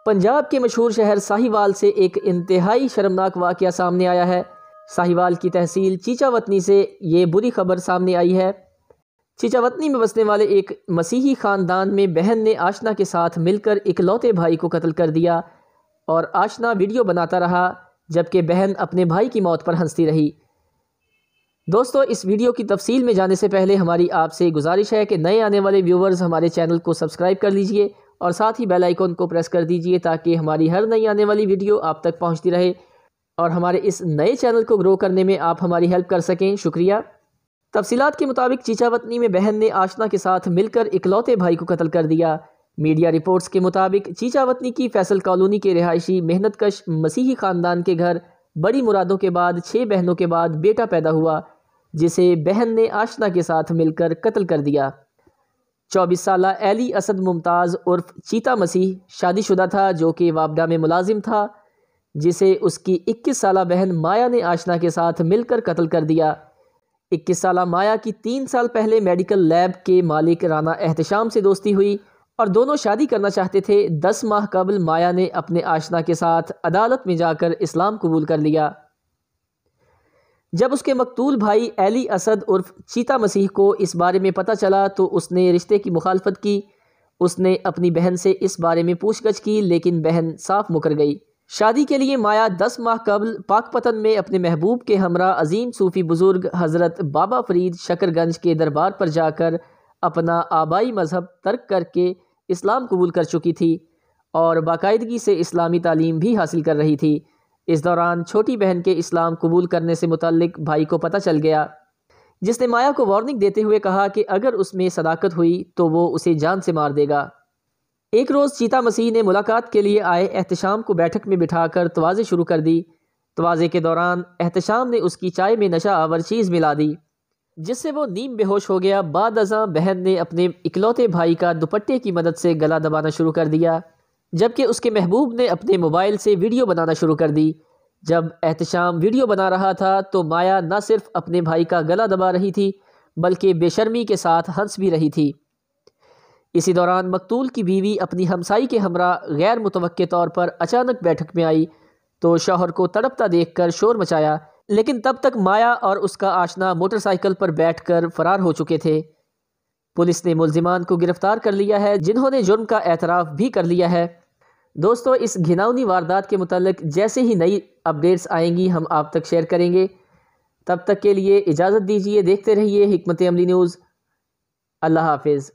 پنجاب کے مشہور شہر ساہیوال سے ایک انتہائی شرمناک واقعہ سامنے آیا ہے۔ ساہیوال کی تحصیل چیچاوتنی سے یہ بری خبر سامنے آئی ہے۔ چیچاوتنی میں بسنے والے ایک مسیحی خاندان میں بہن نے آشنا کے ساتھ مل کر اکلوتے بھائی کو قتل کر دیا اور آشنا ویڈیو بناتا رہا جبکہ بہن اپنے بھائی کی موت پر ہنستی رہی۔ دوستو، اس ویڈیو کی تفصیل میں جانے سے پہلے ہماری آپ سے گزارش ہے کہ نئے آنے والے ویورز ہمارے چینل کو سبسکرائب کر لیجئے اور ساتھ ہی بیل آئیکن کو پریس کر دیجئے تاکہ ہماری ہر نئی آنے والی ویڈیو آپ تک پہنچتی رہے اور ہمارے اس نئے چینل کو گرو کرنے میں آپ ہماری ہیلپ کر سکیں۔ شکریہ۔ تفصیلات کے مطابق چیچاوتنی میں بہن نے آشنا کے ساتھ مل کر اکلوتے بھائی کو قتل کر دیا۔ میڈیا رپورٹس کے مطابق چیچاوتنی کی فیصل کالونی کے رہائشی محنت کش مسیحی خاندان کے گھر بڑی مرادوں کے بعد 6 بہنوں کے بعد بیٹا پیدا ہوا جسے بہن نے آشنا کے ساتھ مل کر قتل کر دیا۔ 24 سالہ ایلی اسد ممتاز عرف چیتا مسیح شادی شدہ تھا جو کہ وابڈا میں ملازم تھا، جسے اس کی 21 سالہ بہن مایا نے آشنا کے ساتھ مل کر قتل کر دیا۔ 21 سالہ مایا کی 3 سال پہلے میڈیکل لیب کے مالک رانا احتشام سے دوستی ہوئی اور دونوں شادی کرنا چاہتے تھے۔ 10 ماہ قبل مایا نے اپنے آشنا کے ساتھ عدالت میں جا کر اسلام قبول کر لیا۔ جب اس کے مقتول بھائی ایلی اسد عرف چیتا مسیح کو اس بارے میں پتہ چلا تو اس نے رشتے کی مخالفت کی۔ اس نے اپنی بہن سے اس بارے میں پوچھ گچھ کی لیکن بہن صاف مکر گئی۔ شادی کے لیے مایا 10 ماہ قبل پاک پتن میں اپنے محبوب کے ہمراہ عظیم صوفی بزرگ حضرت بابا فرید شکر گنج کے دربار پر جا کر اپنا آبائی مذہب ترک کر کے اسلام قبول کر چکی تھی اور باقاعدگی سے اسلامی تعلیم بھی حاصل کر رہی تھی۔ اس دوران چھوٹی بہن کے اسلام قبول کرنے سے متعلق بھائی کو پتہ چل گیا، جس نے مایا کو وارننگ دیتے ہوئے کہا کہ اگر اس میں صداقت ہوئی تو وہ اسے جان سے مار دے گا۔ ایک روز چیتا مسیح نے ملاقات کے لیے آئے احتشام کو بیٹھک میں بٹھا کر توازے شروع کر دی۔ توازے کے دوران احتشام نے اس کی چائے میں نشہ آور چیز ملا دی جس سے وہ نیم بے ہوش ہو گیا۔ بعد ازاں بہن نے اپنے اکلوتے بھائی کا دوپٹے کی مدد سے گلا دبانا شروع کر دیا جبکہ اس کے محبوب نے اپنے موبائل سے ویڈیو بنانا شروع کر دی۔ جب احتشام ویڈیو بنا رہا تھا تو مایا نہ صرف اپنے بھائی کا گلا دبا رہی تھی بلکہ بے شرمی کے ساتھ ہنس بھی رہی تھی۔ اسی دوران مقتول کی بیوی اپنی ہمسائی کے ہمراہ غیر متوقع طور پر اچانک بیٹھک میں آئی تو شوہر کو تڑپتا دیکھ کر شور مچایا، لیکن تب تک مایا اور اس کا آشنا موٹر سائیکل پر بیٹھ کر فرار ہو چکے تھے۔ پولیس نے ملزمان کو گرفتار کر لیا ہے جنہوں نے جرم کا اعتراف بھی کر لیا ہے۔ دوستو، اس گھناؤنی واردات کے متعلق جیسے ہی نئی اپڈیٹس آئیں گی ہم آپ تک شیئر کریں گے۔ تب تک کے لیے اجازت دیجیے، دیکھتے رہیے حکمت عملی نیوز۔ اللہ حافظ۔